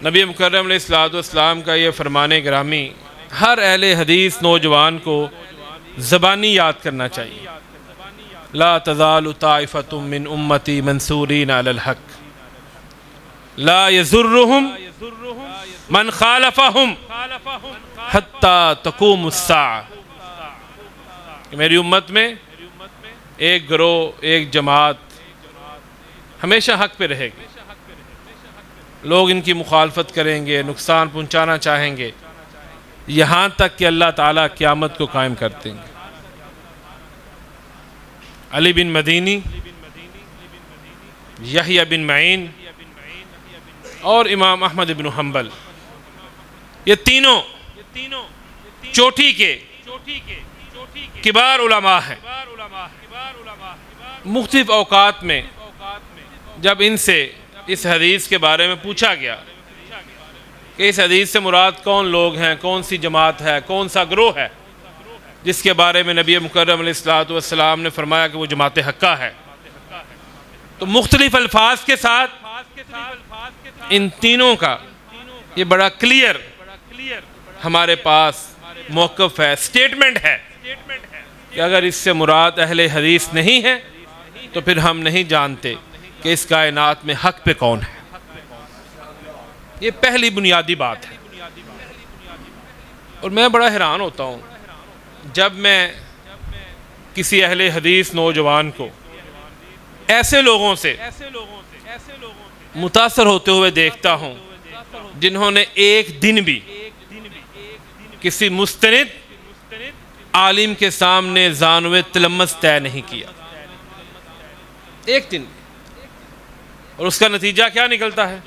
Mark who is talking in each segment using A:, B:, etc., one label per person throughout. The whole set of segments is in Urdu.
A: نبی مکرم علیہ الصلوۃ والسلام کا یہ فرمان گرامی ہر اہل حدیث نوجوان کو زبانی یاد کرنا چاہیے۔ لا تزال طائفۃ من امتی منصورین علی الحق لا یضرهم من خالفهم حتی تقوم الساعہ، کہ میری امت میں ایک گروہ، ایک جماعت ہمیشہ حق پہ رہے گی۔ لوگ ان کی مخالفت کریں گے، نقصان پہنچانا چاہیں گے، یہاں تک کہ اللہ تعالیٰ قیامت کو قائم کر دیں گے۔ علی بن مدینی، یحییٰ بن معین اور امام احمد بن حنبل، یہ تینوں چوٹی کے کبار علماء ہیں۔ مختلف اوقات میں جب ان سے اس حدیث کے بارے میں پوچھا گیا کہ اس حدیث سے مراد کون لوگ ہیں، کون سی جماعت ہے، کون سا گروہ ہے جس کے بارے میں نبی مکرم علیہ الصلوۃ والسلام نے فرمایا کہ وہ جماعت حقہ ہے، تو مختلف الفاظ کے ساتھ ان تینوں کا یہ بڑا کلیئر ہمارے پاس موقف ہے، سٹیٹمنٹ ہے کہ اگر اس سے مراد اہل حدیث نہیں ہے تو پھر ہم نہیں جانتے کہ اس کائنات میں حق پہ کون ہے۔ یہ پہلی بنیادی بات ہے۔ اور میں بڑا حیران ہوتا ہوں جب میں کسی اہل حدیث نوجوان کو ایسے لوگوں سے متاثر ہوتے ہوئے دیکھتا ہوں جنہوں نے ایک دن بھی کسی مستند عالم کے سامنے زانو تلمس طے نہیں کیا، ایک دن، اور اس کا نتیجہ کیا نکلتا ہے؟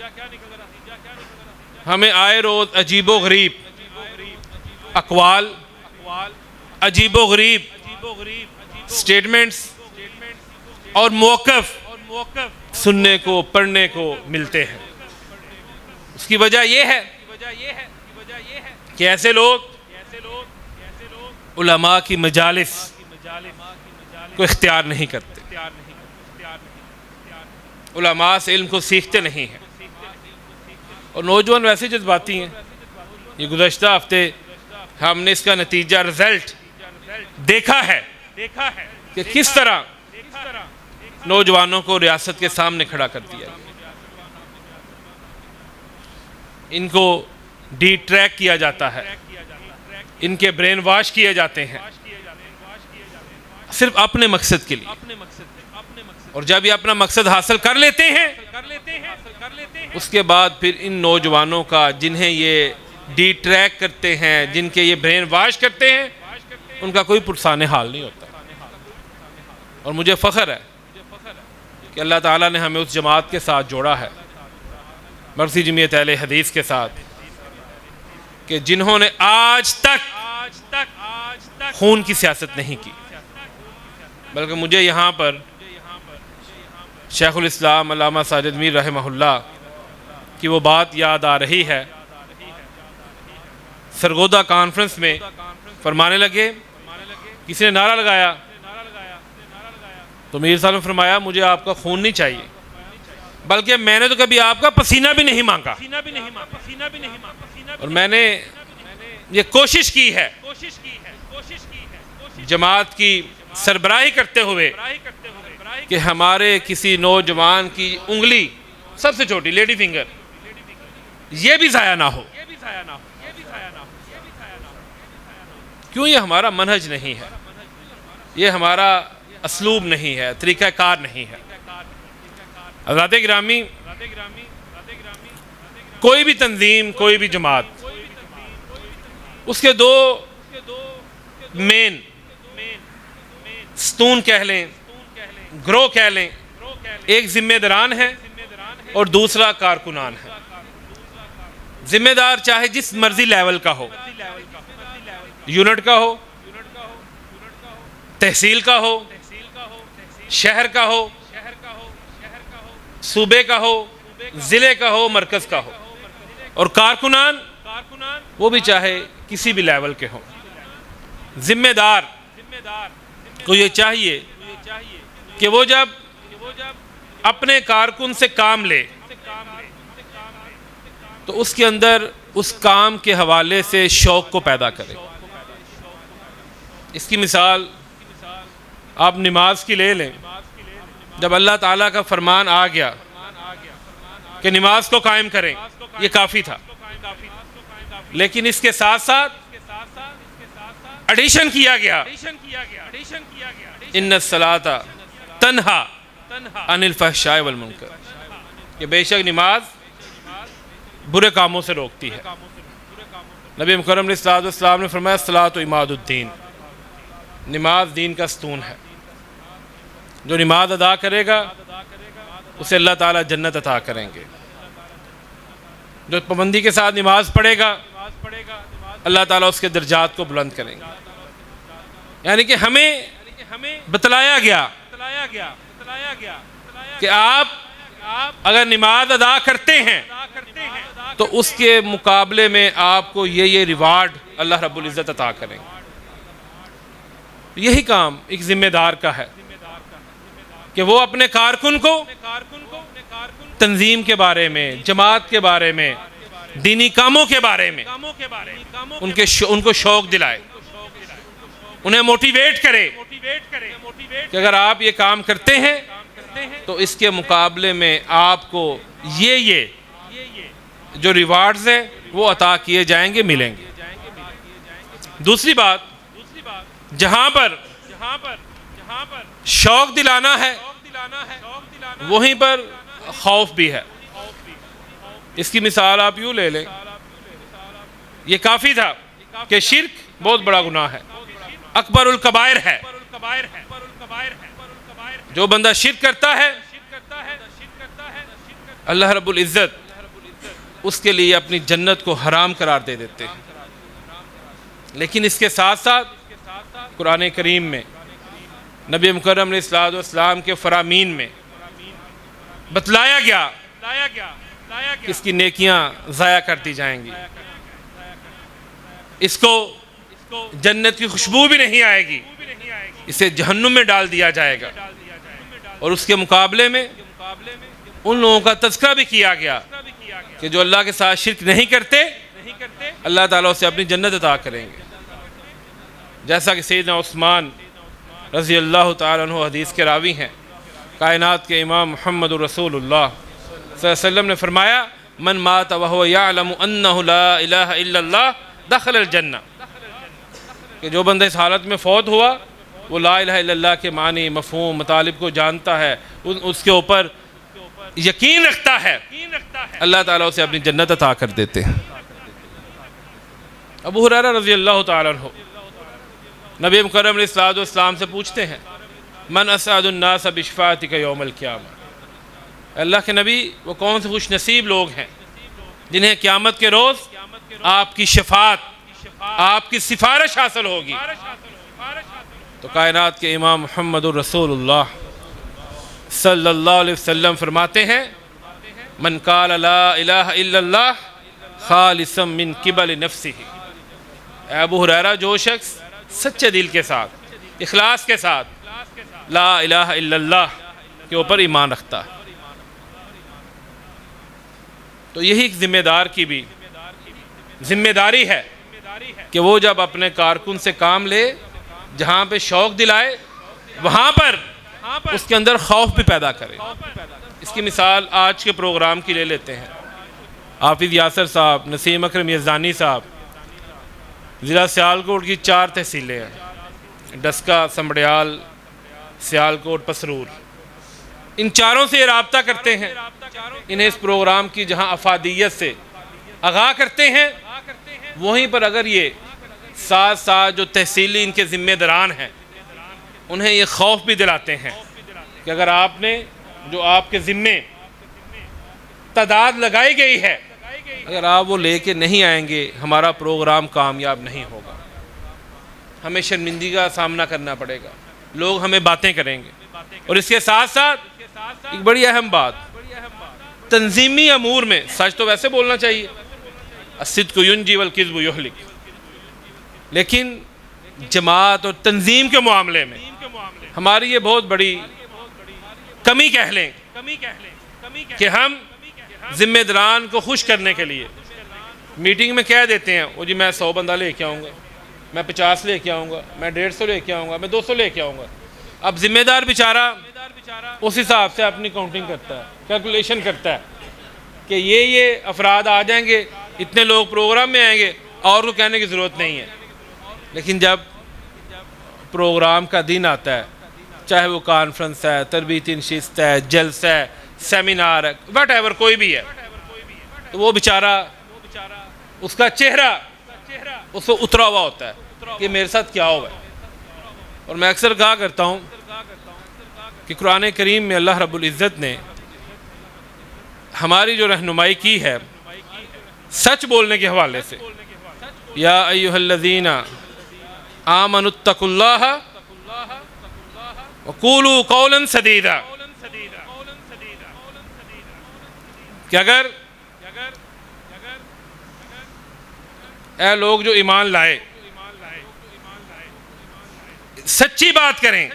A: ہمیں آئے روز عجیب و غریب اقوال، عجیب و غریب سٹیٹمنٹس اور موقف سننے کو، پڑھنے کو ملتے ہیں۔ اس کی وجہ یہ ہے کہ ایسے لوگ علماء کی مجالس کو اختیار نہیں کرتے، علماء سے علم کو سیکھتے نہیں ہیں، اور نوجوان ویسے جذباتی ہیں۔ یہ گزشتہ ہفتے ہم نے اس کا نتیجہ، رزلٹ دیکھا ہے کہ کس طرح نوجوانوں کو ریاست کے سامنے کھڑا کر دیا گیا، ان کو ڈی ٹریک کیا جاتا ہے، ان کے برین واش کیے جاتے ہیں صرف اپنے مقصد کے لیے، اور جب یہ اپنا مقصد حاصل کر لیتے ہیں اس کے بعد پھر ان نوجوانوں کا، جنہیں یہ ڈی ٹریک کرتے ہیں، جن کے یہ برین واش کرتے ہیں، ان کا کوئی پرسان حال نہیں ہوتا۔ اور مجھے فخر ہے کہ اللہ تعالیٰ نے ہمیں اس جماعت کے ساتھ جوڑا ہے، مرسی جمعیت اہل حدیث کے ساتھ، کہ جنہوں نے آج تک خون کی سیاست نہیں کی، بلکہ مجھے یہاں پر شیخ الاسلام علامہ ساجد میر رحمہ اللہ کی وہ بات یاد آ رہی ہے۔ سرگودا کانفرنس میں فرمانے لگے، کسی نے نعرہ لگایا تو میر صاحب نے فرمایا مجھے آپ کا خون نہیں چاہیے، بلکہ میں نے تو کبھی آپ کا پسینہ بھی نہیں مانگا، اور میں نے یہ کوشش کی ہے جماعت کی سربراہی کرتے ہوئے کہ ہمارے کسی نوجوان کی انگلی، سب سے چھوٹی لیڈی فنگر، یہ بھی ضائع نہ ہو۔ کیوں؟ یہ ہمارا منہج نہیں ہے، یہ ہمارا اسلوب نہیں ہے، طریقہ کار نہیں ہے۔ حضرات گرامی، کوئی بھی تنظیم، کوئی بھی جماعت، اس کے دو مین ستون کہہ لیں، گروہ کہہ لیں، ایک ذمہ داران ہے اور دوسرا کارکنان ہے۔ ذمہ دار چاہے جس مرضی لیول کا ہو، یونٹ کا ہو، تحصیل کا ہو، شہر کا ہو، صوبے کا ہو، ضلع کا ہو، مرکز کا ہو، اور کارکنان وہ بھی چاہے کسی بھی لیول کے ہوں۔ ذمہ دار کو یہ چاہیے کہ وہ جب اپنے کارکن سے کام لے تو اس کے اندر اس کام کے حوالے سے شوق کو پیدا کرے۔ اس کی مثال آپ نماز کی لے لیں۔ جب اللہ تعالیٰ کا فرمان آ گیا کہ نماز کو قائم کریں، یہ کافی تھا، لیکن اس کے ساتھ ساتھ ایڈیشن کیا گیا، ان الصلاۃ تنہا عن الفحشاء والمنکر، کہ بے شک نماز برے کاموں سے روکتی ہے۔ نبی مکرم علیہ الصلوۃ والسلام نے فرمایا الصلاۃ عماد الدین، نماز دین کا ستون ہے۔ جو نماز ادا کرے گا اسے اللہ تعالیٰ جنت عطا کریں گے۔ جو پابندی کے ساتھ نماز پڑھے گا اللہ تعالیٰ اس کے درجات کو بلند کریں گے۔ یعنی کہ ہمیں بتلایا گیا کہ آپ اگر نماز ادا کرتے ہیں تو اس کے مقابلے میں آپ کو یہ ریوارڈ اللہ رب العزت عطا کریں گے۔ یہی کام ایک ذمہ دار کا ہے کہ وہ اپنے کارکن کو تنظیم کے بارے میں، جماعت کے بارے میں، دینی کاموں کے بارے میں ان کو شوق دلائے، انہیں موٹیویٹ کرے کہ اگر آپ یہ کام کرتے ہیں تو اس کے مقابلے میں آپ کو یہ جو ریوارڈز ہیں وہ عطا کیے جائیں گے، ملیں گے۔ دوسری بات، جہاں پر شوق دلانا ہے وہیں پر خوف بھی ہے۔ اس کی مثال آپ یوں لے لیں، یہ کافی تھا کہ شرک بہت بڑا گناہ ہے، اکبر الکبائر ہے۔ جو بندہ شرک کرتا ہے اللہ رب العزت اس کے لیے اپنی جنت کو حرام قرار دے دیتے ہیں۔ لیکن اس کے ساتھ ساتھ قرآن کریم میں نبی مکرم علیہ الصلوۃ والسلام کے فرامین میں بتلایا گیا کہ اس کی نیکیاں ضائع کر دی جائیں گی، اس کو جنت کی خوشبو بھی نہیں آئے گی، اسے جہنم میں ڈال دیا جائے گا۔ اور اس کے مقابلے میں ان لوگوں کا تذکرہ بھی کیا گیا کہ جو اللہ کے ساتھ شرک نہیں کرتے اللہ تعالیٰ اسے اپنی جنت عطا کریں گے۔ جیسا کہ سیدنا عثمان رضی اللہ تعالیٰ عنہ حدیث کے راوی ہیں، کائنات کے امام محمد رسول اللہ صلی اللہ علیہ وسلم نے فرمایا من مات وهو يعلم انه لا الہ الا اللہ دخل الجنہ، کہ جو بندہ اس حالت میں فوت ہوا وہ لا الہ الا اللہ کے معنی، مفہوم، مطالب کو جانتا ہے، اس کے اوپر یقین رکھتا ہے، اللہ تعالیٰ اسے اپنی جنت عطا کر دیتے ہیں۔ ابو ہریرہ رضی اللہ تعالیٰ عنہ نبی مکرم علیہ الصلوۃ والسلام سے پوچھتے ہیں من اسعد الناس بشفاعتک یوم القیامہ، اللہ کے نبی وہ کون سے خوش نصیب لوگ ہیں جنہیں قیامت کے روز آپ کی شفاعت، آپ کی سفارش حاصل ہوگی؟ تو کائنات کے امام محمد الرسول اللہ صلی اللہ علیہ وسلم فرماتے ہیں من قال لا الہ الا اللہ خالصا من قبل نفسہ، اے ابو ہریرہ جو شخص سچے دل کے ساتھ، اخلاص کے ساتھ لا الہ الا اللہ کے اوپر ایمان رکھتا ہے، تو یہی ایک ذمہ دار کی بھی ذمہ داری ہے کہ وہ جب اپنے کارکن سے کام لے، جہاں پہ شوق دلائے وہاں پر اس کے اندر خوف بھی پیدا کرے۔ اس کی مثال آج کے پروگرام کی لے لیتے ہیں۔ حافظ یاسر صاحب، نسیم اکرم یزدانی صاحب، ضلع سیالکوٹ کی 4 تحصیلیں ہیں، ڈسکا، سمبڑیال، سیالکوٹ، پسرور، ان چاروں سے یہ رابطہ کرتے ہیں، انہیں اس پروگرام کی جہاں افادیت سے آگاہ کرتے ہیں وہیں پر اگر یہ ساتھ ساتھ جو تحصیلی ان کے ذمہ داران ہیں انہیں یہ خوف بھی دلاتے ہیں کہ اگر آپ نے جو آپ کے ذمے تعداد لگائی گئی ہے اگر آپ وہ لے کے نہیں آئیں گے ہمارا پروگرام کامیاب نہیں ہوگا، ہمیں شرمندگی کا سامنا کرنا پڑے گا، لوگ ہمیں باتیں کریں گے۔ اور اس کے ساتھ ساتھ ایک بڑی اہم بات، تنظیمی امور میں سچ تو ویسے بولنا چاہیے، الصدق ینجی والکذب یہلک، لیکن جماعت اور تنظیم کے معاملے میں ہماری یہ بہت بڑی کمی کہہ لیں کہ ہم ذمہ داران کو خوش کرنے کے لیے میٹنگ میں کہہ دیتے ہیں وہ جی میں 100 بندہ لے کے آؤں گا، میں 50 لے کے آؤں گا، میں 150 لے کے آؤں گا، میں 200 لے کے آؤں گا۔ اب ذمہ دار بیچارہ اس حساب سے اپنی کاؤنٹنگ کرتا ہے، کیلکولیشن کرتا ہے کہ یہ افراد آ جائیں گے، اتنے لوگ پروگرام میں آئیں گے، اور کو کہنے کی ضرورت نہیں ہے۔ لیکن جب پروگرام کا دن آتا ہے، چاہے وہ کانفرنس ہے، تربیتی نشست ہے، جلسہ ہے، سیمینار ہے، وٹ ایور کوئی بھی ہے، تو وہ بیچارہ اس کا چہرہ اس کو اترا ہوا ہوتا ہے کہ میرے ساتھ کیا ہوا ہے۔ اور میں اکثر کہا کرتا ہوں کہ قرآن کریم میں اللہ رب العزت نے ہماری جو رہنمائی کی ہے سچ بولنے کے حوالے سے، یا ایھا الذین آمنوا اتقوا اللہ وقولوا قولا سدیدا، کہ اگر اے لوگ جو ایمان لائے سچی بات کریں،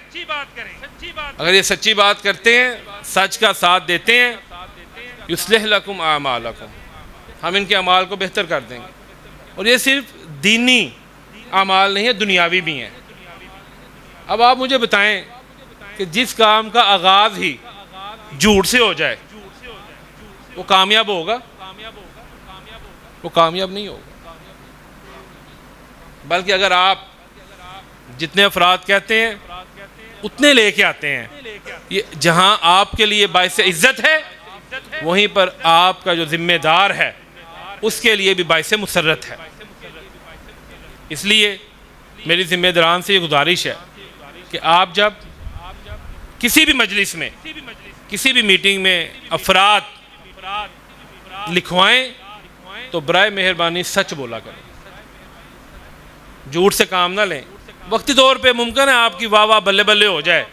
A: اگر یہ سچی بات کرتے ہیں، سچ کا ساتھ دیتے ہیں، یصلح لکم اعمالکم، ہم ان کے اعمال کو بہتر کر دیں گے۔ اور یہ صرف دینی اعمال نہیں ہے، دنیاوی بھی ہیں۔ اب آپ مجھے بتائیں کہ جس کام کا آغاز ہی جھوٹ سے ہو جائے وہ کامیاب ہوگا؟ وہ کامیاب نہیں ہوگا۔ بلکہ اگر آپ جتنے افراد کہتے ہیں اتنے لے کے آتے ہیں، یہ جہاں آپ کے لیے باعث عزت ہے وہیں پر آپ کا جو ذمہ دار ہے اس کے لیے بھی باعث مسرت ہے۔ اس لیے میری ذمہ داران سے یہ گزارش ہے کہ آپ جب کسی بھی مجلس میں، کسی بھی میٹنگ میں افراد لکھوائیں تو برائے مہربانی سچ بولا کریں، جھوٹ سے کام نہ لیں۔ وقتی طور پہ ممکن ہے آپ کی واہ واہ بلے بلے ہو جائے،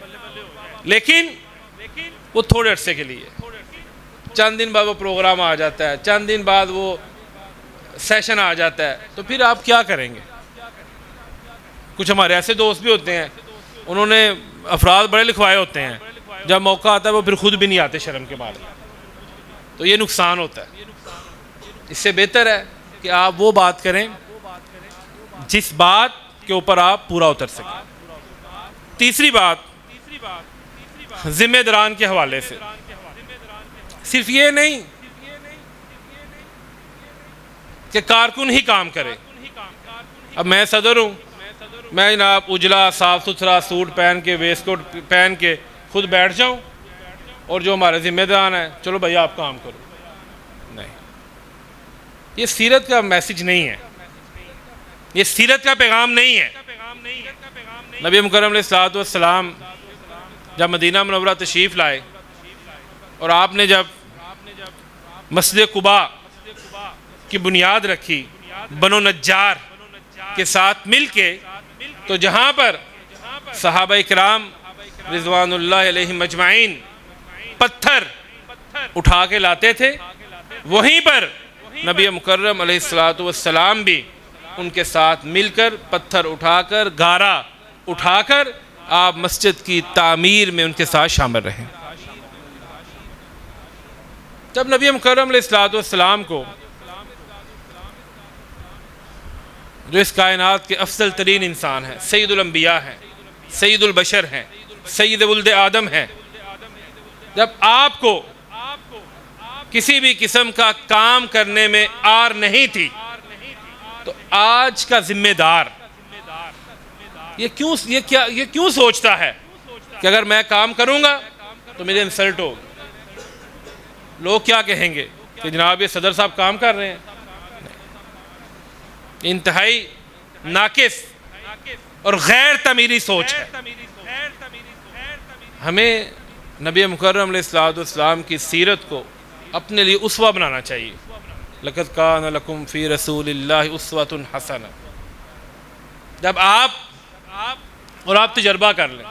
A: لیکن وہ تھوڑے عرصے کے لیے، چند دن بعد وہ پروگرام آ جاتا ہے، چند دن بعد وہ سیشن آ جاتا ہے، تو پھر آپ کیا کریں گے؟ کچھ ہمارے ایسے دوست بھی ہوتے ہیں، انہوں نے افراد بڑے لکھوائے ہوتے ہیں، جب موقع آتا ہے وہ پھر خود بھی نہیں آتے شرم کے مارے، تو یہ نقصان ہوتا ہے۔ اس سے بہتر ہے کہ آپ وہ بات کریں جس بات کے اوپر آپ پورا اتر سکیں۔ تیسری بات ذمہ داران کے حوالے سے، صرف یہ نہیں کہ کارکن ہی کام کرے۔ اب میں صدر ہوں، میں جناب اجلا صاف ستھرا سوٹ پہن کے، ویسٹ کوٹ پہن کے خود بیٹھ جاؤں اور جو ہمارے ذمہ داران ہیں چلو بھائی آپ کام کرو؟ نہیں، یہ سیرت کا میسج نہیں ہے، یہ سیرت کا پیغام نہیں ہے۔ نبی مکرم علیہ الصلوۃ والسلام جب مدینہ منورہ تشریف لائے اور آپ نے جب مسجد قباء کی بنیاد رکھی بنو نجار کے ساتھ مل کے، تو جہاں پر صحابہ کرام رضوان اللہ علیہم اجمعین پتھر اٹھا کے لاتے تھے، وہیں پر نبی مکرم علیہ الصلوۃ والسلام بھی ان کے ساتھ مل کر پتھر اٹھا کر، گارا اٹھا کر آپ مسجد کی تعمیر میں ان کے ساتھ شامل رہیں۔ جب نبی مکرم علیہ الصلوۃ والسلام کو، جو اس کائنات کے افضل ترین انسان ہیں، سید الانبیاء ہیں، سید البشر ہیں، سید ولد آدم ہیں، جب آپ کو کسی بھی قسم کا کام کرنے میں آر نہیں تھی، تو آج کا ذمہ دار یہ کیوں سوچتا ہے کہ اگر میں کام کروں گا تو میرے انسلٹ ہوگی، لوگ کیا کہیں گے کہ جناب یہ صدر صاحب کام کر رہے ہیں؟ انتہائی ناقص اور غیر تعمیری سوچ ہے۔ ہمیں نبی مکرم علیہ الصلوۃ والسلام کی سیرت کو اپنے لیے اسوہ بنانا چاہیے۔ لَقَدْ كَانَ لَكُمْ فِي رَسُولِ اللَّهِ أُسْوَةٌ حَسَنَةٌ۔ جب آپ تجربہ کر لیں،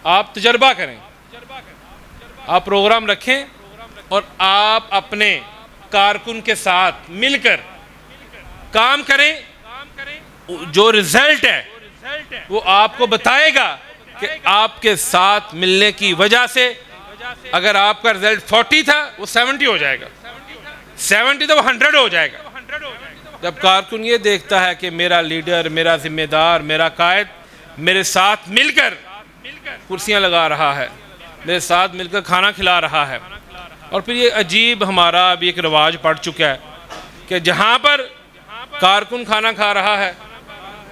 A: آپ تجربہ کریں، آپ پروگرام رکھیں اور آپ اپنے کارکن کے ساتھ مل کر کام کریں، جو رزلٹ ہے وہ آپ کو بتائے گا کہ آپ کے ساتھ ملنے کی وجہ سے اگر آپ کا رزلٹ 40 تھا وہ 70 ہو جائے گا، 70 تو وہ 100 ہو جائے گا۔ جب کارکن یہ دیکھتا ہے کہ میرا لیڈر، میرا ذمہ دار، میرا قائد میرے ساتھ مل کر کرسیاں لگا رہا ہے، میرے ساتھ مل کر کھانا کھلا رہا ہے، اور پھر یہ عجیب ہمارا ابھی ایک رواج پڑ چکا ہے کہ جہاں پر کارکن کھانا کھا رہا ہے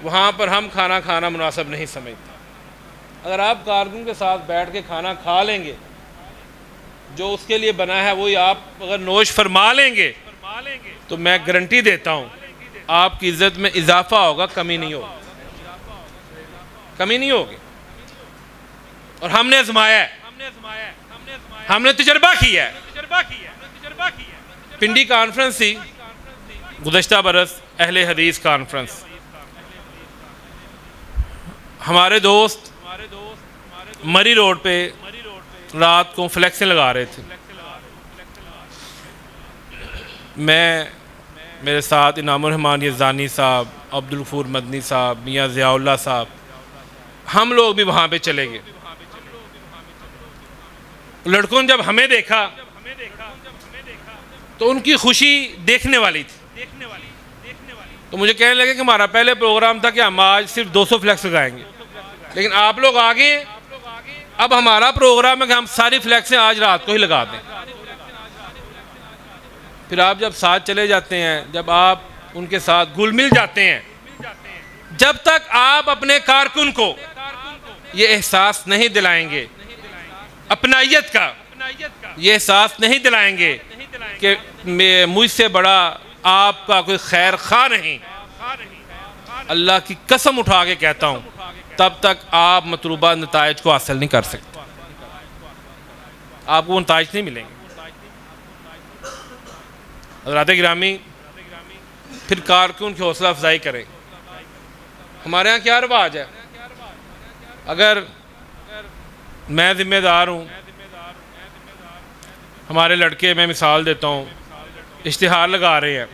A: وہاں پر ہم کھانا کھانا مناسب نہیں سمجھتے۔ اگر آپ کارکن کے ساتھ بیٹھ کے کھانا کھا لیں گے، جو اس کے لیے بنا ہے وہی آپ اگر نوش فرما لیں گے تو میں گارنٹی دیتا ہوں آپ کی عزت میں اضافہ ہوگا، کمی نہیں ہوگی، کمی نہیں ہوگی۔ اور ہم نے آزمایا ہے، ہم نے تجربہ کیا ہے۔ پنڈی کانفرنس تھی گزشتہ برس، اہل حدیث کانفرنس۔ ہمارے دوست مری روڈ پہ رات کو فلیکسیں لگا رہے تھے، میرے ساتھ انعام الرحمان یزدانی صاحب، عبدالغفور مدنی صاحب، میاں ضیاء اللہ صاحب، ہم لوگ بھی وہاں پہ چلے گئے۔ لڑکوں نے جب ہمیں دیکھا تو ان کی خوشی دیکھنے والی تھی، تو مجھے کہنے لگے کہ ہمارا پہلے پروگرام تھا کہ ہم آج صرف 200 فلیکس لگائیں گے، لیکن آپ لوگ آگے، اب ہمارا پروگرام ہے کہ ہم ساری فلیکسیں آج رات کو ہی لگا دیں۔ پھر آپ جب ساتھ چلے جاتے ہیں، جب آپ ان کے ساتھ گھل مل جاتے ہیں، جب تک آپ اپنے کارکن کو یہ احساس نہیں دلائیں گے، اپنائیت کا یہ احساس نہیں دلائیں گے کہ مجھ سے بڑا آپ کا کوئی خیر خواہ نہیں، اللہ کی قسم اٹھا کے کہتا ہوں تب تک آپ مطلوبہ نتائج کو حاصل نہیں کر سکتے، آپ کو نتائج نہیں ملیں گے۔ حضرات گرامی، پھر کارکن کی حوصلہ افزائی کریں۔ ہمارے ہاں کیا رواج ہے، اگر میں ذمہ دار ہوں، ہمارے لڑکے، میں مثال دیتا ہوں، اشتہار لگا رہے ہیں،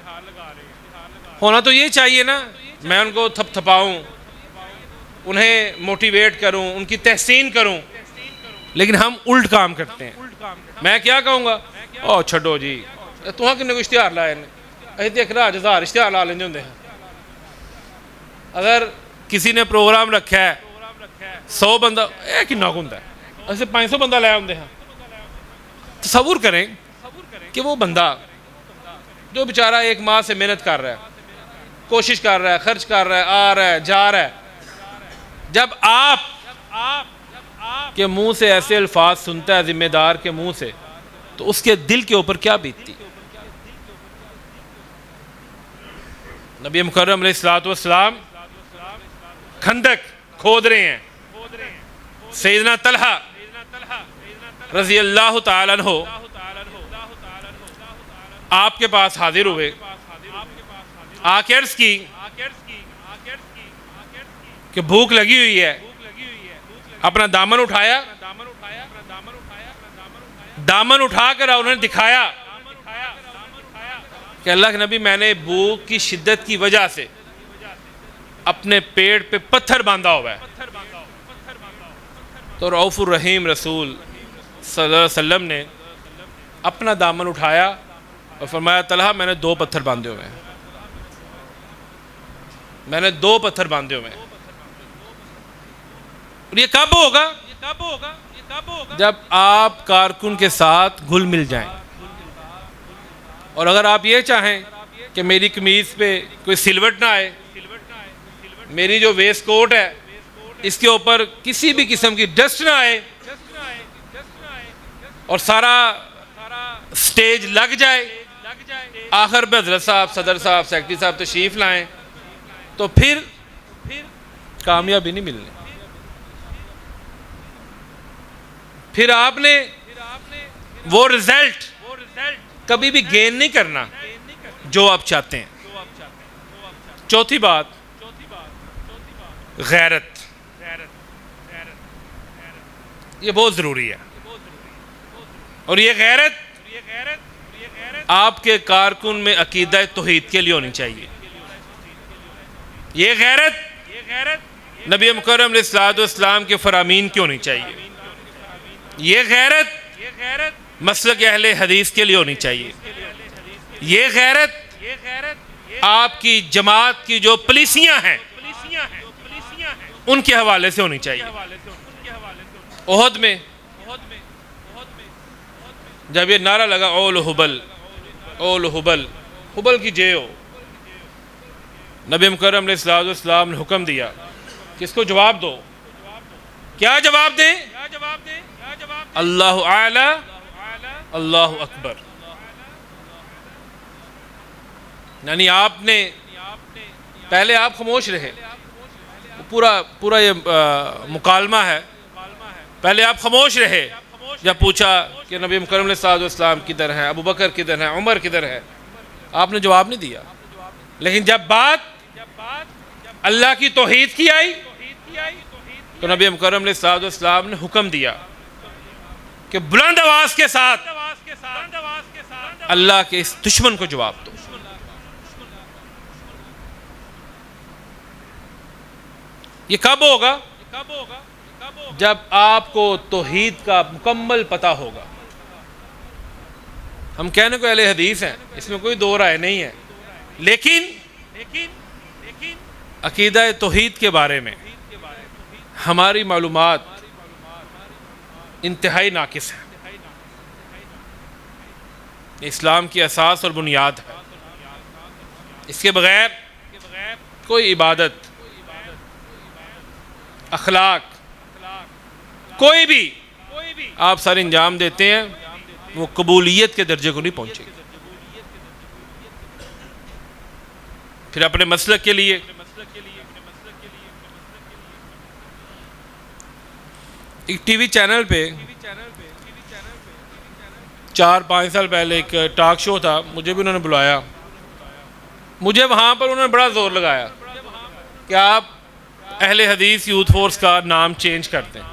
A: ہونا تو یہ چاہیے نا، میں ان کو تھپ تھپاؤں، انہیں موٹیویٹ کروں، ان کی تحسین کروں، لیکن ہم الٹ کام کرتے ہیں۔ میں کیا کہوں گا، او چھڈو جی تہاں کنے کو اشتہار لائے نے، اے دیکھ رہا 1000 اشتہار لا لیندے ہوندے ہیں۔ اگر کسی نے پروگرام رکھا ہے 100 بندہ، اے کنا ہوندا ہے، ایسے 500 بندہ لائے ہوندے ہیں۔ تصور کریں کہ وہ بندہ جو بیچارہ 1 ماہ سے محنت کر رہا ہے، کوشش کر رہا ہے، خرچ کر رہا ہے، آ رہا ہے، جا رہا ہے، جب آپ کے منہ سے ایسے الفاظ سنتا ہے ذمہ دار کے منہ سے، تو اس کے دل کے اوپر کیا بیتتی؟ نبی مکرم علیہ السلام کھندق کھود رہے ہیں، سیدنا طلحہ رضی اللہ تعالیٰ عنہ آپ کے پاس حاضر ہوئے، آ کے عرض کی کہ بھوک لگی ہوئی ہے۔ اپنا دامن اٹھایا، دامن اٹھا کر انہوں نے دکھایا کہ اللہ کے نبی، میں نے بھوک کی شدت کی وجہ سے اپنے پیٹ پہ پتھر باندھا ہوا ہے۔ تو رؤوف الرحیم رسول صلی اللہ علیہ وسلم نے اپنا دامن اٹھایا اور فرمایا، طلحہ میں نے 2 پتھر باندھے ہوئے ہیں، میں نے 2 پتھر باندھے ہوئے ہیں۔ اور یہ کب ہوگا؟ جب آپ کارکن کے ساتھ گھل مل جائیں۔ اور اگر آپ یہ چاہیں کہ میری قمیض پہ کوئی سلوٹ نہ آئے، میری جو ویسٹ کوٹ ہے اس کے اوپر کسی بھی قسم کی ڈسٹ نہ آئے، اور سارا سٹیج لگ جائے، آخر پہ حضرت صاحب، صدر صاحب، سیکرٹری صاحب تشریف لائیں، تو پھر کامیابی نہیں ملنی۔ پھر آپ نے وہ رزلٹ کبھی بھی گین نہیں کرنا جو آپ چاہتے ہیں۔ چوتھی بات، غیرت، یہ بہت ضروری ہے، اور یہ غیرت آپ کے کارکن میں عقیدہ توحید کے لیے ہونی چاہیے۔ یہ غیرت نبی مکرم علیہ السلام کے فرامین کی ہونی چاہیے۔ یہ غیرت مسلک اہل حدیث کے لیے ہونی چاہیے. یہ غیرت آپ کی جماعت کی جو پالیسیاں ہیں ان کے حوالے سے ہونی چاہیے. احد میں جب یہ نعرہ لگا اول حبل اول حبل، حبل کی جے ہو، نبی مکرم علیہ السلام نے حکم دیا کہ اس کو جواب دو. کیا جواب دیں؟ اللہ اعلی اللہ اکبر. یعنی آپ نے پہلے آپ خاموش رہے، پورا یہ مکالمہ ہے. پہلے آپ خاموش رہے جب پوچھا کہ نبی مکرم علیہ السلام کدھر ہیں، ابو بکر کدھر ہیں، عمر کدھر ہے، آپ نے جواب نہیں دیا. لیکن جب بات اللہ کی توحید کی آئی تو نبی مکرم علیہ السلام نے حکم دیا کہ بلند آواز کے ساتھ اللہ کے اس دشمن کو جواب دو. یہ کب ہوگا؟ جب آپ کو توحید کا مکمل پتہ ہوگا. ہم کہنے کو اہل حدیث ہیں، اس میں کوئی دو رائے نہیں ہے، لیکن عقیدہ توحید کے بارے میں ہماری معلومات انتہائی ناقص ہے. اسلام کی اساس اور بنیاد ہے. اس کے بغیر کوئی عبادت، اخلاق، کوئی بھی آپ سارے انجام دیتے ہیں وہ قبولیت کے درجے کو نہیں پہنچے گی. پھر اپنے مسلک کے لیے ایک ٹی وی چینل پہ 4-5 سال پہلے ایک ٹاک شو تھا، مجھے بھی انہوں نے بلایا. مجھے وہاں پر انہوں نے بڑا زور لگایا کہ آپ اہل حدیث یوتھ فورس کا نام چینج کرتے ہیں.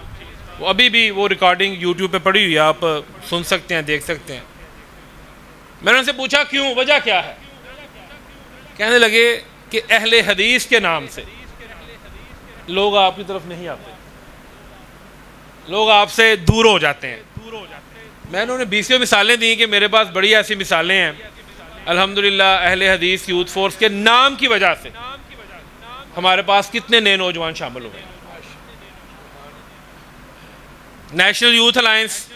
A: وہ ابھی بھی وہ ریکارڈنگ یوٹیوب پہ پڑی ہوئی ہے، آپ سن سکتے ہیں، دیکھ سکتے ہیں. میں نے ان سے پوچھا کیوں، وجہ کیا ہے؟ کہنے لگے کہ اہل حدیث کے نام سے لوگ آپ کی طرف نہیں آتے، لوگ آپ سے دور ہو جاتے ہیں. میں نے انہیں 20 مثالیں دی کہ میرے پاس بڑی ایسی مثالیں ہیں. الحمدللہ اہل حدیث یوتھ فورس کے نام کی وجہ سے ہمارے پاس کتنے نئے نوجوان شامل ہوئے ہیں. نیشنل یوتھ الائنس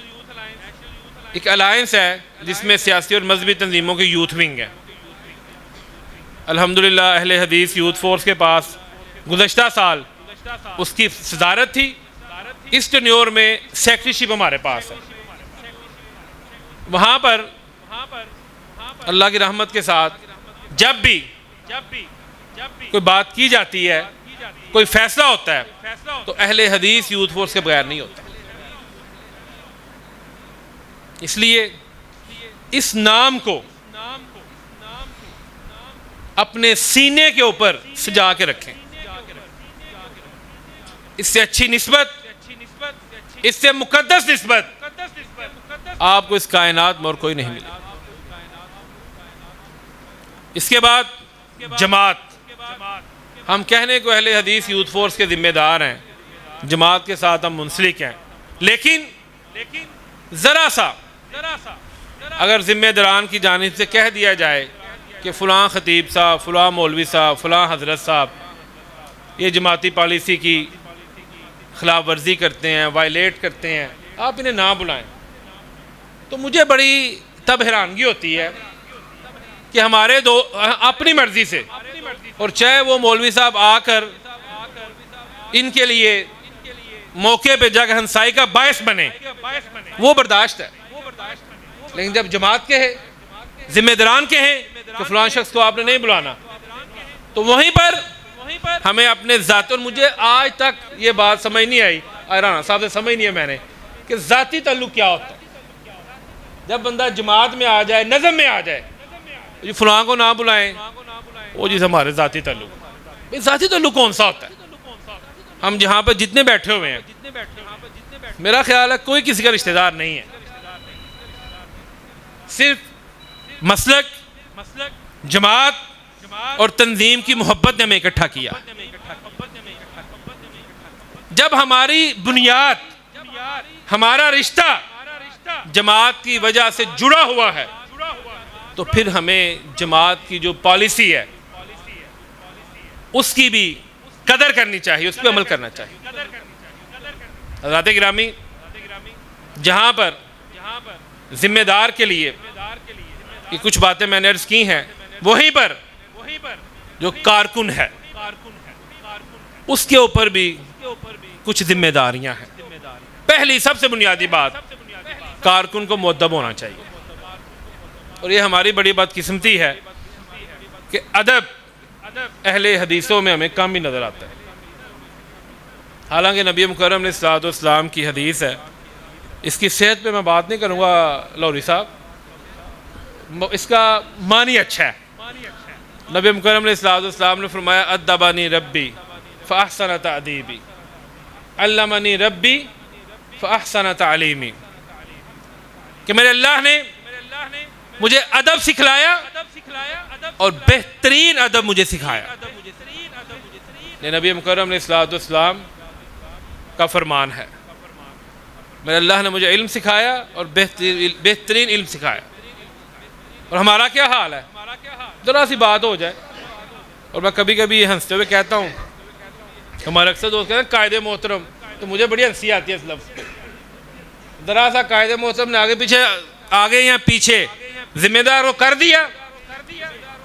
A: ایک الائنس ہے جس میں سیاسی اور مذہبی تنظیموں کے یوتھ ونگ ہیں. الحمدللہ اہل حدیث یوتھ فورس کے پاس گزشتہ سال اس کی صدارت تھی. اس ٹینیور میں سیکریٹریشپ ہمارے پاس ہے. وہاں پر اللہ کی رحمت کے ساتھ جب بھی کوئی بات کی جاتی ہے، کوئی فیصلہ ہوتا ہے تو اہل حدیث یوتھ فورس کے بغیر نہیں ہوتا. اس لیے اس نام کو اپنے سینے کے اوپر سجا کے رکھیں. اس سے اچھی نسبت، اس سے مقدس نسبت آپ کو اس کائنات میں اور کوئی نہیں ملے. اس کے بعد جماعت. ہم کہنے کو اہل حدیث یوتھ فورس کے ذمہ دار ہیں، جماعت کے ساتھ ہم منسلک ہیں، لیکن ذرا سا اگر ذمہ داران کی جانب سے کہہ دیا جائے کہ فلاں خطیب صاحب، فلاں مولوی صاحب، فلاں حضرت صاحب یہ جماعتی پالیسی کی خلاف ورزی کرتے ہیں، وائلیٹ کرتے ہیں، آپ انہیں نہ بلائیں، تو مجھے بڑی تب حیرانگی ہوتی ہے کہ ہمارے دو اپنی مرضی سے، اور چاہے وہ مولوی صاحب آ کر ان کے لیے موقع پہ جا کر ہنسائی کا باعث بنے، وہ برداشت ہے. لیکن جب جماعت کے ہے، ذمہ داران کے ہیں کہ فلان شخص کو آپ نے نہیں بلانا، تو وہیں پر ہمیں اپنے ذات، اور مجھے آج تک یہ بات سمجھ نہیں آئی، رانا صاحب سے سمجھ نہیں ہے میں نے، کہ ذاتی تعلق کیا ہوتا ہے. جب بندہ جماعت میں آ جائے، نظم میں آ جائے، جی فلاں کو نہ بلائیں، وہ جیسے ہمارے ذاتی تعلق. ذاتی تعلق کون سا ہوتا ہے؟ ہم جہاں پہ جتنے بیٹھے ہوئے ہیں، میرا خیال ہے کوئی کسی کا رشتہ دار نہیں ہے. صرف مسلک، جماعت اور تنظیم کی محبت نے ہمیں اکٹھا کیا. جب ہماری بنیاد، ہمارا رشتہ جماعت کی وجہ سے جڑا ہوا ہے تو پھر ہمیں جماعت کی جو پالیسی ہے اس کی بھی قدر کرنی چاہیے، اس پہ عمل کرنا چاہیے۔ حضرات گرامی، جہاں پر ذمہ دار کے لیے یہ کچھ باتیں میں نے عرض کی ہیں، وہیں پر جو کارکن ہے اس کے اوپر بھی کچھ ذمہ داریاں ہیں۔ پہلی سب سے بنیادی بات، کارکن کو مؤدب ہونا چاہیے، اور یہ ہماری بڑی بدقسمتی ہے کہ ادب اہل حدیثوں میں ہمیں کم ہی نظر آتا ہے۔ حالانکہ نبی مکرم علیہ الصلوۃ والسلام کی حدیث ہے، اس کی صحت پہ میں بات نہیں کروں گا لوری صاحب، اس کا معنی اچھا ہے۔ نبی مکرم علیہ الصلوۃ والسلام نے فرمایا ادبنی ربی فاحسن تأدیبی، علمنی ربی فاحسن تعلیمی، کہ میرے اللہ نے مجھے ادب سکھلایا اور بہترین ادب مجھے سکھایا۔ یہ نبی مکرم علیہ الصلوۃ والسلام کا فرمان ہے، میرے اللہ نے مجھے علم سکھایا اور بہترین علم سکھایا۔ اور ہمارا کیا حال ہے؟ ذرا سی بات ہو جائے، اور میں کبھی کبھی یہ ہنستے ہوئے کہتا ہوں، ہمارے اکثر دوست کہتے ہیں قائد محترم، تو مجھے بڑی ہنسی آتی ہے اس لفظ پہ۔ ذرا سا قائد محترم نے آگے یا پیچھے ذمہ دار کو کر دیا،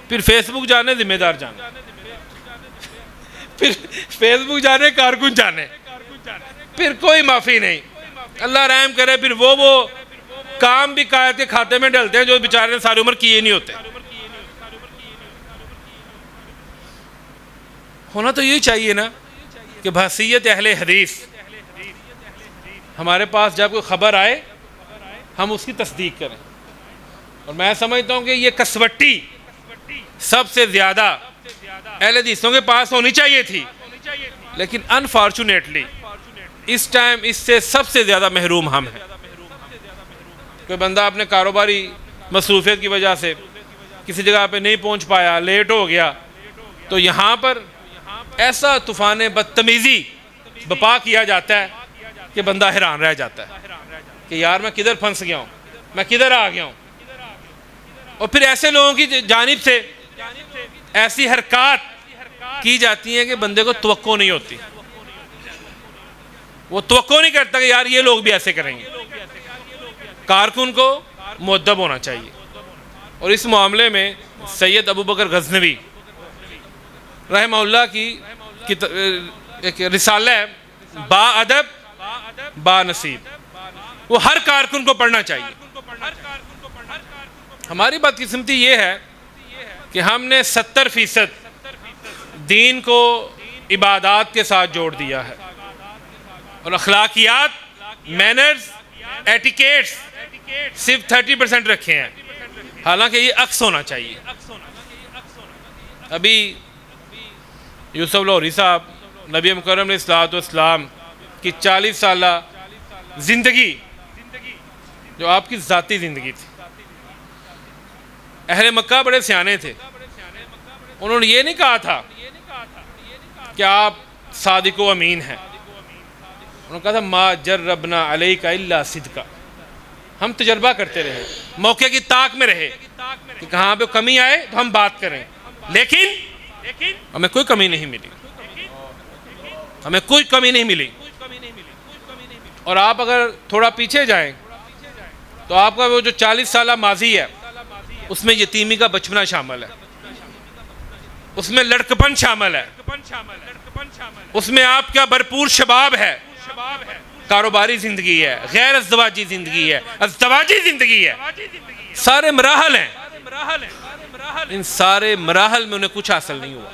A: پھر فیس بک جانے ذمہ دار جانے، پھر فیس بک جانے کارکن جانے، پھر کوئی معافی نہیں۔ اللہ رحم کرے، پھر وہ کام بھی قائد کے کھاتے میں ڈلتے ہیں جو بیچارے نے ساری عمر کیے نہیں ہوتے۔ ہونا تو یہی چاہیے نا کہ بحیثیت اہل حدیث ہمارے پاس جب کوئی خبر آئے ہم اس کی تصدیق کریں، اور میں سمجھتا ہوں کہ یہ کسوٹی سب سے زیادہ اہل حدیثوں کے پاس ہونی چاہیے تھی، لیکن انفارچونیٹلی اس ٹائم اس سے سب سے زیادہ محروم ہم ہیں۔ کوئی بندہ اپنے کاروباری مصروفیت کی وجہ سے کسی جگہ پہ نہیں پہنچ پایا، لیٹ ہو گیا، تو یہاں پر ایسا طوفان بدتمیزی بپا کیا جاتا ہے کہ بندہ حیران رہ جاتا ہے کہ یار میں کدھر پھنس گیا ہوں، میں کدھر آ گیا ہوں۔ اور پھر ایسے لوگوں کی جانب سے ایسی حرکات کی جاتی ہیں کہ بندے کو توقع نہیں ہوتی، وہ توقع نہیں کرتا کہ یار یہ لوگ بھی ایسے کریں گے۔ کارکن کو مؤدب ہونا چاہیے، اور اس معاملے میں سید ابو بکر غزنوی رحمہ اللہ کی ایک رسالہ ہے با ادب با نصیب، وہ ہر کارکن کو پڑھنا چاہیے۔ ہماری بدقسمتی یہ ہے کہ ہم نے 70% دین کو عبادات کے ساتھ جوڑ دیا ہے، اور اخلاقیات، مینرز، ایٹیکیٹس صرف 30% رکھے ہیں، حالانکہ یہ عکس ہونا چاہیے۔ ابھی یوسف لاہوری صاحب نبی مکرم علیہ الصلوۃ والسلام کی 40 سالہ زندگی، جو آپ کی ذاتی زندگی تھی، اہل مکہ بڑے سیانے تھے، انہوں نے یہ نہیں کہا تھا کہ آپ صادق و امین ہیں، انہوں نے کہا تھا ما جربنا علیک الا صدقا، ہم تجربہ کرتے رہے، موقع کی طاق میں رہے کہ کہاں پہ کمی آئے تو ہم بات کریں، لیکن ہمیں کوئی کمی نہیں ملی، ہمیں کوئی کمی نہیں ملی۔ اور آپ اگر تھوڑا پیچھے جائیں تو آپ کا وہ جو 40 سالہ ماضی ہے اس میں یتیمی کا بچپنا شامل ہے، اس میں لڑکپن شامل ہے، اس میں آپ کا بھرپور شباب ہے، کاروباری زندگی ہے، غیر ازدواجی زندگی ہے، ازدواجی زندگی ہے، سارے مراحل ہیں، ان سارے مراحل میں انہیں کچھ حاصل نہیں ہوا۔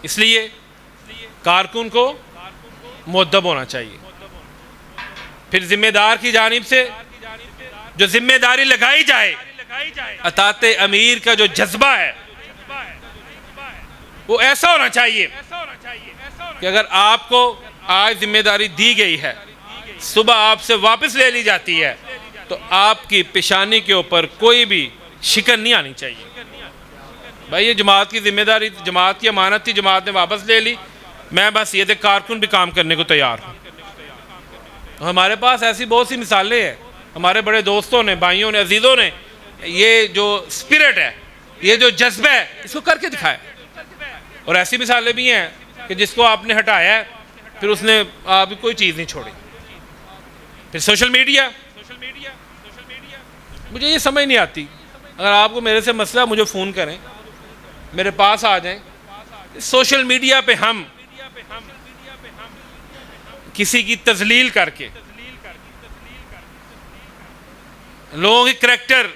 A: اس لیے کارکن کو مؤدب ہونا چاہیے۔ پھر ذمہ دار کی جانب سے جو ذمہ داری لگائی جائے، اطاعت امیر کا جو جذبہ ہے وہ ایسا ہونا چاہیے کہ اگر آپ کو آج ذمہ داری دی گئی ہے، صبح آپ سے واپس لے لی جاتی ہے، تو آپ کی پیشانی کے اوپر کوئی بھی شکن نہیں آنی چاہیے۔ بھائی یہ جماعت کی ذمہ داری، جماعت کی امانت تھی، جماعت نے واپس لے لی، میں بس یہ کارکن بھی کام کرنے کو تیار ہوں۔ ہمارے پاس ایسی بہت سی مثالیں ہیں، ہمارے بڑے دوستوں نے، بھائیوں نے، عزیزوں نے یہ جو اسپرٹ ہے، یہ جو جذبہ ہے، اس کو کر کے دکھایا۔ اور ایسی مثالیں بھی ہیں کہ جس کو آپ نے ہٹایا ہے پھر اس نے آپ کی کوئی چیز نہیں چھوڑی۔ پھر سوشل میڈیا، مجھے یہ سمجھ نہیں آتی، اگر آپ کو میرے سے مسئلہ مجھے فون کریں، میرے پاس آ جائیں۔ سوشل میڈیا پہ ہم کسی کی تذلیل کر کے، لوگوں کی کریکٹر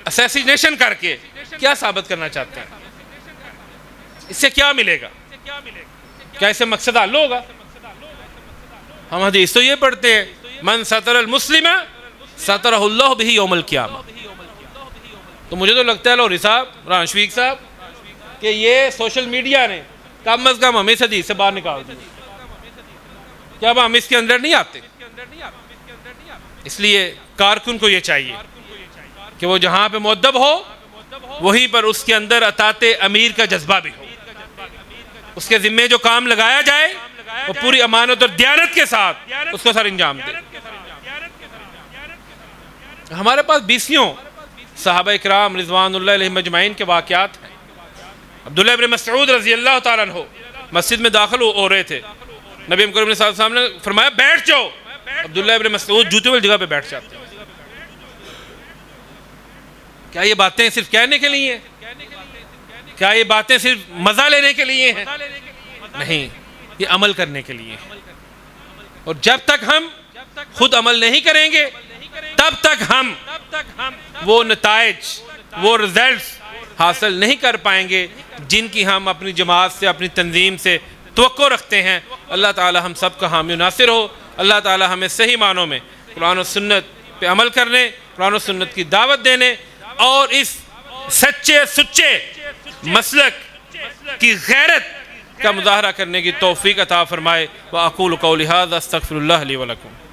A: اسیسینیشن کر کے کیا ثابت کرنا چاہتے ہیں؟ اس سے کیا ملے گا؟ کیا اس سے مقصد حل ہوگا؟ ہم حدیث تو یہ پڑھتے ہیں، من ستر المسلم سترہ اللہ بہ یوم القیامہ۔ تو مجھے تو لگتا ہے لوری صاحب، رانا شفیق صاحب، کہ یہ سوشل میڈیا نے کم از کم ہمیں اس حدیث سے باہر نکال دیا۔ کیا اب ہم اس کے اندر نہیں آتے؟ اس لیے کارکن کو یہ چاہیے کہ وہ جہاں پہ مؤدب ہو وہیں پر اس کے اندر اطاعت امیر کا جذبہ بھی ہو، اس کے ذمے جو کام لگایا جائے وہ پوری امانت اور دیانت کے ساتھ اس کو سر انجام دے۔ ہمارے پاس بیسیوں صحابہ اکرام رضوان اللہ علیہم اجمعین کے واقعات ہیں۔ عبداللہ ابن مسعود رضی اللہ تعالیٰ عنہ مسجد میں داخل ہو رہے تھے، نبی کریم صلی اللہ علیہ وسلم نے فرمایا بیٹھ جاؤ۔ عبداللہ ابن مسعود جوتے والی جگہ پہ بیٹھ جاتے ہیں۔ کیا یہ باتیں صرف کہنے کے لیے ہیں؟ کیا یہ باتیں صرف مزہ لینے کے لیے ہیں؟ نہیں، یہ عمل کرنے کے لیے ہیں۔ اور جب تک ہم خود عمل نہیں کریں گے تب تک ہم وہ نتائج، وہ رزلٹس حاصل نہیں کر پائیں گے جن کی ہم اپنی جماعت سے، اپنی تنظیم سے توقع رکھتے ہیں۔ اللہ تعالی ہم سب کا حامی و ناصر ہو۔ اللہ تعالی ہمیں صحیح معنوں میں قرآن و سنت پہ عمل کرنے، قرآن و سنت کی دعوت دینے اور اس سچے سچے مسلک کی غیرت کا مظاہرہ کرنے کی توفیق عطا فرمائے۔ وَأَقُولُ قَوْلِي هَذَا أَسْتَغْفِرُ اللَّهَ لِي وَلَكُمْ۔